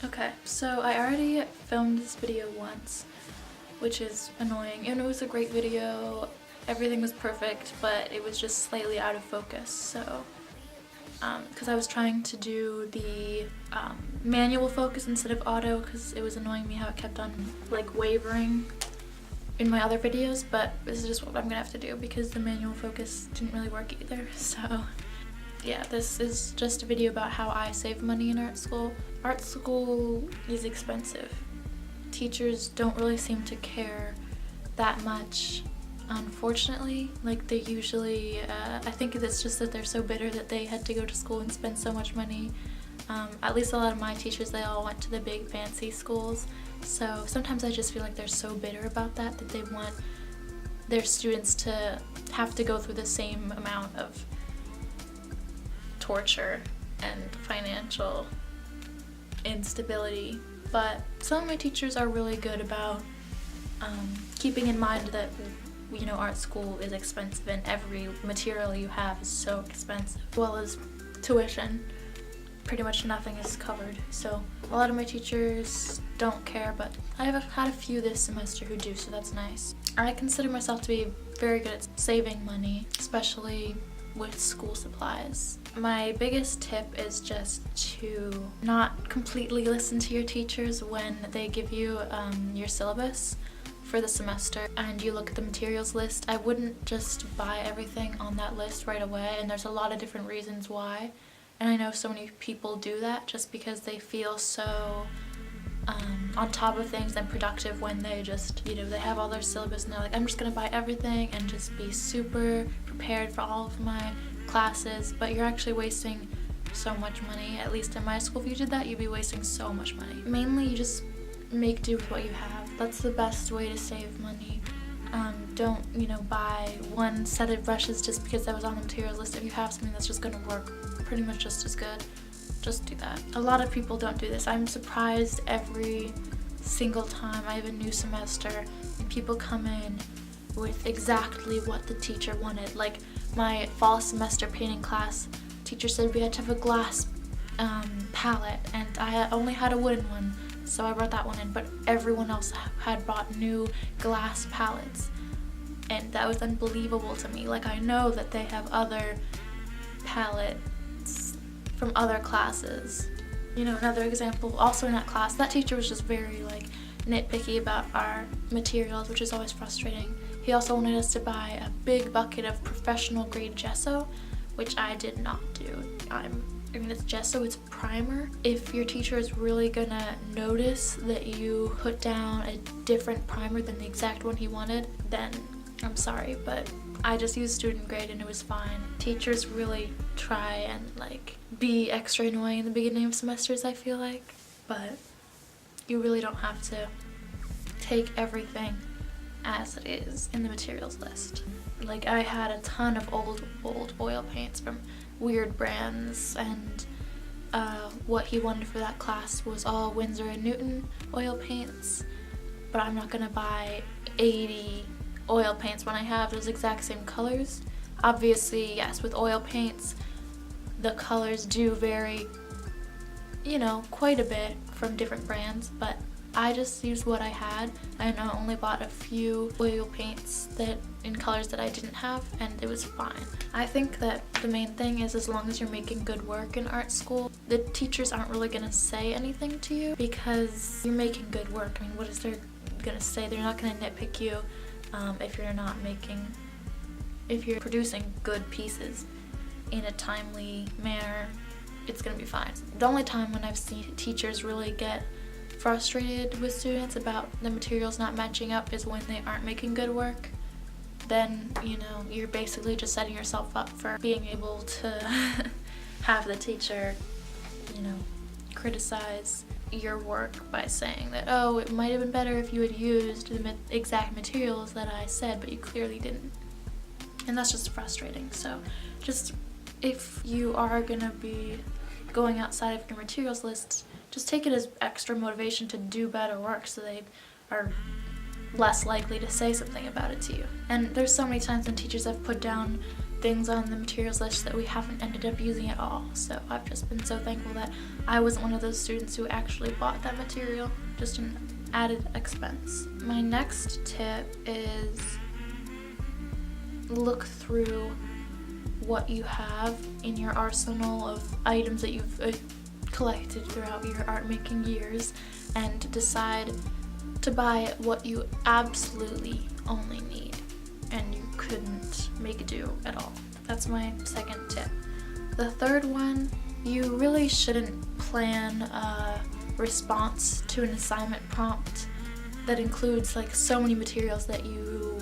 Okay, so I already filmed this video once, which is annoying, and it was a great video. Everything was perfect, but it was just slightly out of focus. So because I was trying to do the manual focus instead of auto, because it was annoying me how it kept on like wavering in my other videos, but this is just what I'm gonna have to do because the manual focus didn't really work either. So yeah, this is just a video about how I save money in art school. Art school is expensive. Teachers don't really seem to care that much, unfortunately. Like, they usually, I think it's just that they're so bitter that they had to go to school and spend so much money. At least a lot of my teachers, they all went to the big fancy schools. So sometimes I just feel like they're so bitter about that they want their students to have to go through the same amount of torture and financial instability. But some of my teachers are really good about keeping in mind that, you know, art school is expensive and every material you have is so expensive, as well as tuition. Pretty much nothing is covered. So a lot of my teachers don't care, but I've had a few this semester who do, so that's nice. I consider myself to be very good at saving money, especially with school supplies. My biggest tip is just to not completely listen to your teachers when they give you your syllabus for the semester and you look at the materials list. I wouldn't just buy everything on that list right away, and there's a lot of different reasons why. And I know so many people do that just because they feel so on top of things and productive when they just, you know, they have all their syllabus and they're like, I'm just gonna buy everything and just be super prepared for all of my classes. But you're actually wasting so much money. At least in my school, if you did that, you'd be wasting so much money. Mainly, you just make do with what you have. That's the best way to save money. Don't, you know, buy one set of brushes just because that was on the materials list. If you have something that's just gonna work pretty much just as good, just do that. A lot of people don't do this. I'm surprised every single time I have a new semester and people come in with exactly what the teacher wanted. Like my fall semester painting class, teacher said we had to have a glass palette, and I only had a wooden one, so I brought that one in, but everyone else had brought new glass palettes, and that was unbelievable to me. Like, I know that they have other palettes from other classes. You know, another example, also in that class, that teacher was just very like nitpicky about our materials, which is always frustrating. He also wanted us to buy a big bucket of professional grade gesso, which I did not do. I mean, it's gesso, it's primer. If your teacher is really gonna notice that you put down a different primer than the exact one he wanted, then I'm sorry, but I just used student grade and it was fine. Teachers really try and like be extra annoying in the beginning of semesters, I feel like, but you really don't have to take everything as it is in the materials list. Like, I had a ton of old oil paints from weird brands, and what he wanted for that class was all Winsor & Newton oil paints, but I'm not gonna buy 80 oil paints when I have those exact same colors. Obviously, yes, with oil paints, the colors do vary, you know, quite a bit from different brands, but I just used what I had. I only bought a few oil paints that in colors that I didn't have, and it was fine. I think that the main thing is, as long as you're making good work in art school, the teachers aren't really gonna say anything to you because you're making good work. I mean, what is they gonna say? They're not gonna nitpick you if you're producing good pieces in a timely manner. It's gonna be fine. The only time when I've seen teachers really get frustrated with students about the materials not matching up is when they aren't making good work. Then, you know, you're basically just setting yourself up for being able to have the teacher, you know, criticize your work by saying that, oh, it might have been better if you had used the exact materials that I said, but you clearly didn't. And that's just frustrating. So just, if you are gonna be going outside of your materials list, just take it as extra motivation to do better work, so they are less likely to say something about it to you. And there's so many times when teachers have put down things on the materials list that we haven't ended up using at all. So I've just been so thankful that I wasn't one of those students who actually bought that material, just an added expense. My next tip is look through what you have in your arsenal of items that you've collected throughout your art making years and decide to buy what you absolutely only need and you couldn't make do at all. That's my second tip. The third one, you really shouldn't plan a response to an assignment prompt that includes like so many materials that you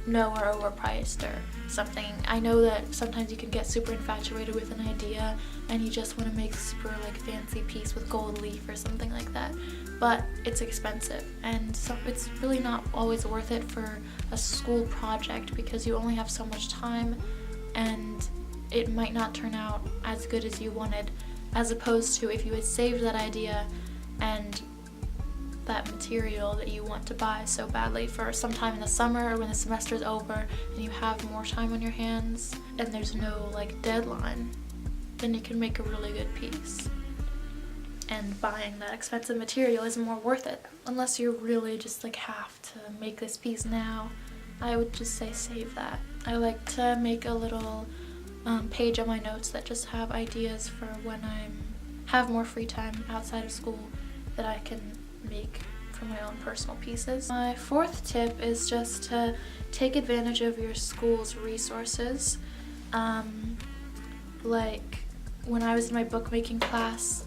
know are overpriced or something. I know that sometimes you can get super infatuated with an idea and you just want to make a super like fancy piece with gold leaf or something like that, but it's expensive and so it's really not always worth it for a school project because you only have so much time and it might not turn out as good as you wanted, as opposed to if you had saved that idea and that material that you want to buy so badly for sometime in the summer or when the semester is over and you have more time on your hands and there's no like deadline, then you can make a really good piece. And buying that expensive material is more worth it. Unless you really just like have to make this piece now, I would just say save that. I like to make a little page on my notes that just have ideas for when I have more free time outside of school that I can make for my own personal pieces. My fourth tip is just to take advantage of your school's resources. Like when I was in my bookmaking class,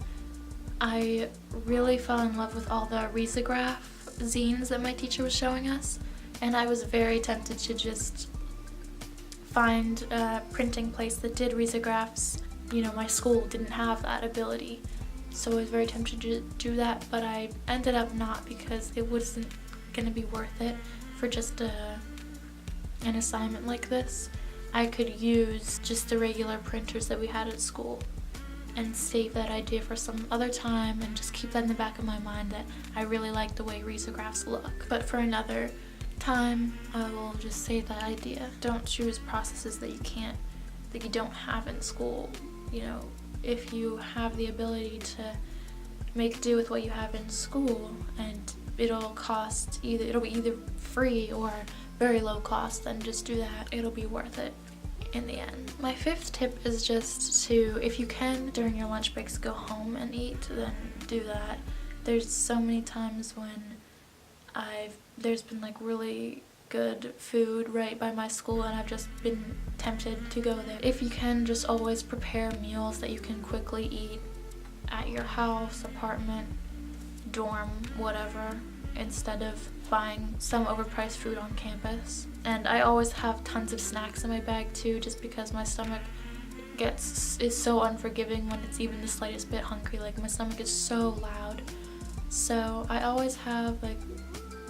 I really fell in love with all the risograph zines that my teacher was showing us, and I was very tempted to just find a printing place that did risographs. You know, my school didn't have that ability, so I was very tempted to do that, but I ended up not because it wasn't going to be worth it for just an assignment like this. I could use just the regular printers that we had at school and save that idea for some other time and just keep that in the back of my mind that I really like the way risographs look. But for another time, I will just save that idea. Don't choose processes that you don't have in school. You know, if you have the ability to make do with what you have in school and it'll be either free or very low cost, then just do that. It'll be worth it in the end. My fifth tip is just to, if you can during your lunch breaks go home and eat, then do that. There's so many times when there's been like really good food right by my school and I've just been tempted to go there. If you can, just always prepare meals that you can quickly eat at your house, apartment, dorm, whatever, instead of buying some overpriced food on campus. And I always have tons of snacks in my bag too, just because my stomach is so unforgiving when it's even the slightest bit hungry. Like my stomach is so loud, so I always have like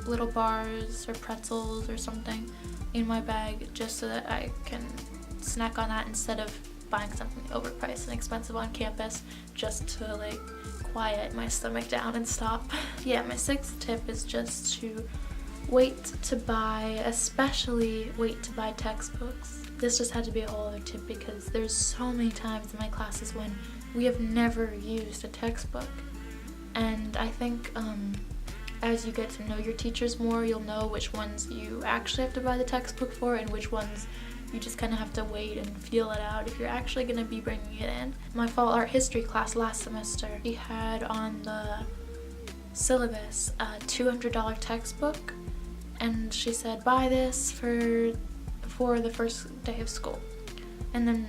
little bars or pretzels or something in my bag just so that I can snack on that instead of buying something overpriced and expensive on campus just to like quiet my stomach down and stop. Yeah, my sixth tip is just to especially wait to buy textbooks. This just had to be a whole other tip because there's so many times in my classes when we have never used a textbook. And I think as you get to know your teachers more, you'll know which ones you actually have to buy the textbook for and which ones you just kind of have to wait and feel it out if you're actually going to be bringing it in. My fall art history class last semester, we had on the syllabus a $200 textbook, and she said buy this for the first day of school. And then,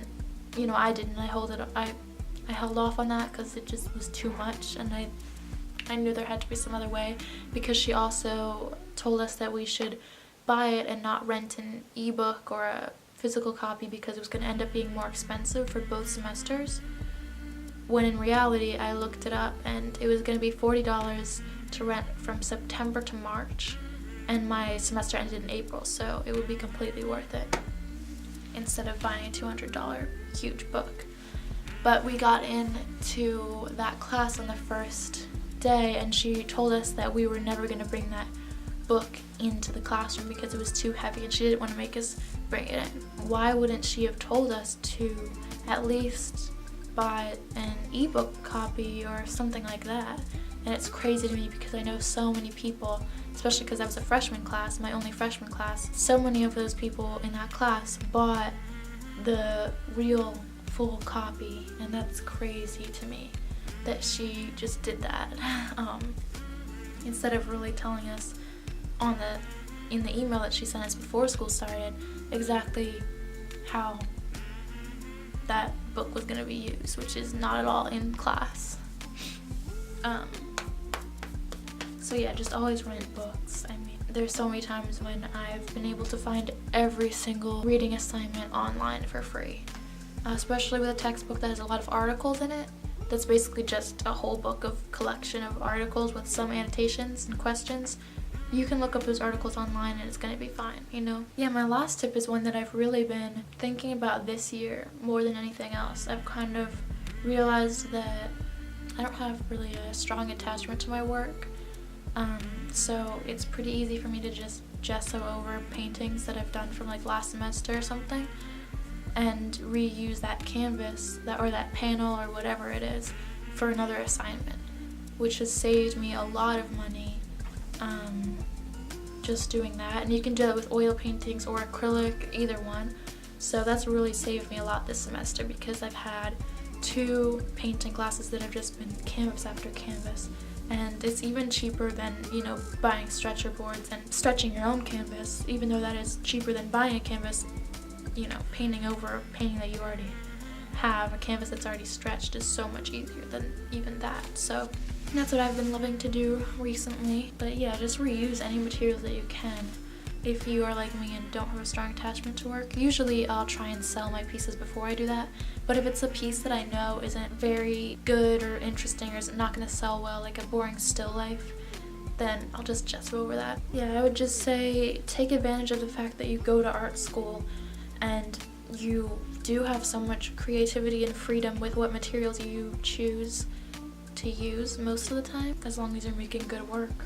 you know, I didn't. I held off on that because it just was too much, and I knew there had to be some other way, because she also told us that we should buy it and not rent an ebook or a physical copy because it was going to end up being more expensive for both semesters. When in reality, I looked it up and it was going to be $40 to rent from September to March, and my semester ended in April, so it would be completely worth it instead of buying a $200 huge book. But we got into that class on the first day and she told us that we were never going to bring that book into the classroom because it was too heavy and she didn't want to make us bring it in. Why wouldn't she have told us to at least buy an ebook copy or something like that? And it's crazy to me because I know so many people, especially because I was a freshman class, my only freshman class, so many of those people in that class bought the real full copy, and that's crazy to me that she just did that. Instead of really telling us in the email that she sent us before school started exactly how that book was going to be used, which is not at all in class. So yeah, just always rent books. I mean, there's so many times when I've been able to find every single reading assignment online for free, especially with a textbook that has a lot of articles in it. That's basically just a whole book of collection of articles with some annotations and questions. You can look up those articles online and it's going to be fine, you know? Yeah, my last tip is one that I've really been thinking about this year more than anything else. I've kind of realized that I don't have really a strong attachment to my work. So it's pretty easy for me to just gesso over paintings that I've done from like last semester or something and reuse that canvas or that panel or whatever it is for another assignment, which has saved me a lot of money just doing that. And you can do that with oil paintings or acrylic, either one. So that's really saved me a lot this semester because I've had 2 painting classes that have just been canvas after canvas. And it's even cheaper than, you know, buying stretcher boards and stretching your own canvas. Even though that is cheaper than buying a canvas, you know, painting over a painting that you already have, a canvas that's already stretched, is so much easier than even that. So that's what I've been loving to do recently. But yeah, just reuse any materials that you can if you are like me and don't have a strong attachment to work. Usually I'll try and sell my pieces before I do that, but if it's a piece that I know isn't very good or interesting or is not going to sell well, like a boring still life, then I'll just gesso over that. Yeah, I would just say take advantage of the fact that you go to art school and you do have so much creativity and freedom with what materials you choose to use most of the time, as long as you're making good work.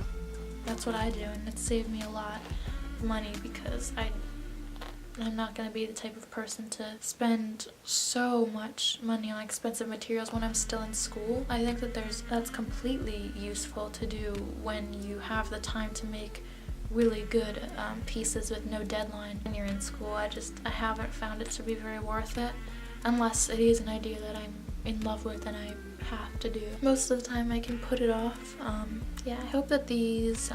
That's what I do, and it saved me a lot of money because I'm not going to be the type of person to spend so much money on expensive materials when I'm still in school. I think that that's completely useful to do when you have the time to make really good pieces with no deadline when you're in school. I haven't found it to be very worth it unless it is an idea that I'm in love with and I have to do. Most of the time I can put it off. Yeah, I hope that these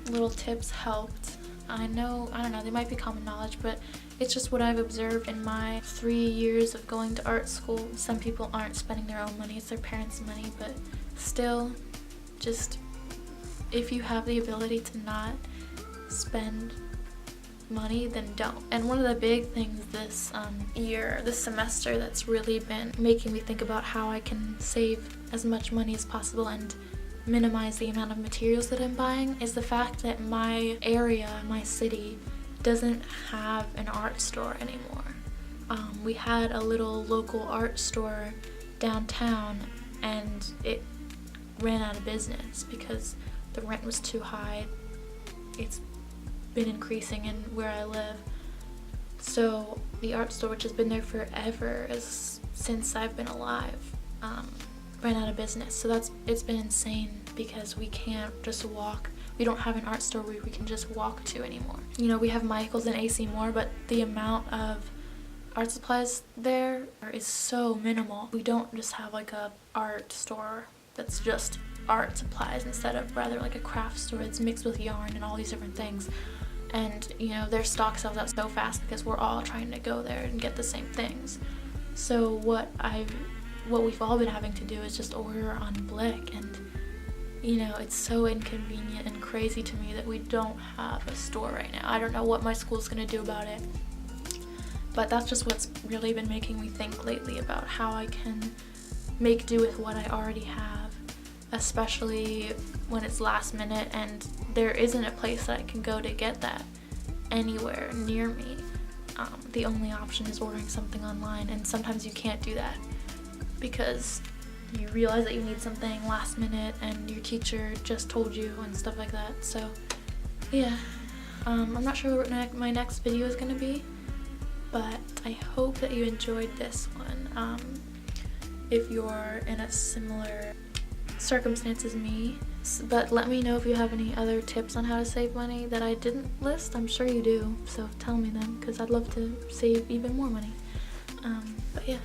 little tips helped. I don't know, they might be common knowledge, but it's just what I've observed in my 3 years of going to art school. Some people aren't spending their own money, it's their parents' money, but still, just if you have the ability to not spend money, then don't. And one of the big things this semester that's really been making me think about how I can save as much money as possible and minimize the amount of materials that I'm buying is the fact that my area, my city, doesn't have an art store anymore. We had a little local art store downtown and it ran out of business because the rent was too high. It's been increasing in where I live. So the art store, which has been there forever, since I've been alive, ran out of business. So it's been insane because we can't just walk. We don't have an art store where we can just walk to anymore. You know, we have Michael's and AC Moore, but the amount of art supplies there is so minimal. We don't just have like a art store that's just art supplies instead of rather like a craft store that's mixed with yarn and all these different things. And you know, their stock sells out so fast because we're all trying to go there and get the same things. So what we've all been having to do is just order on Blick, and you know, it's so inconvenient and crazy to me that we don't have a store right now. I don't know what my school's gonna do about it, but that's just what's really been making me think lately about how I can make do with what I already have, especially when it's last minute and there isn't a place that I can go to get that anywhere near me. The only option is ordering something online, and sometimes you can't do that because you realize that you need something last minute and your teacher just told you and stuff like that. So yeah, I'm not sure what my next video is gonna be, but I hope that you enjoyed this one. If you're in a similar circumstance as me, but let me know if you have any other tips on how to save money that I didn't list. I'm sure you do, so tell me them, because I'd love to save even more money. But yeah.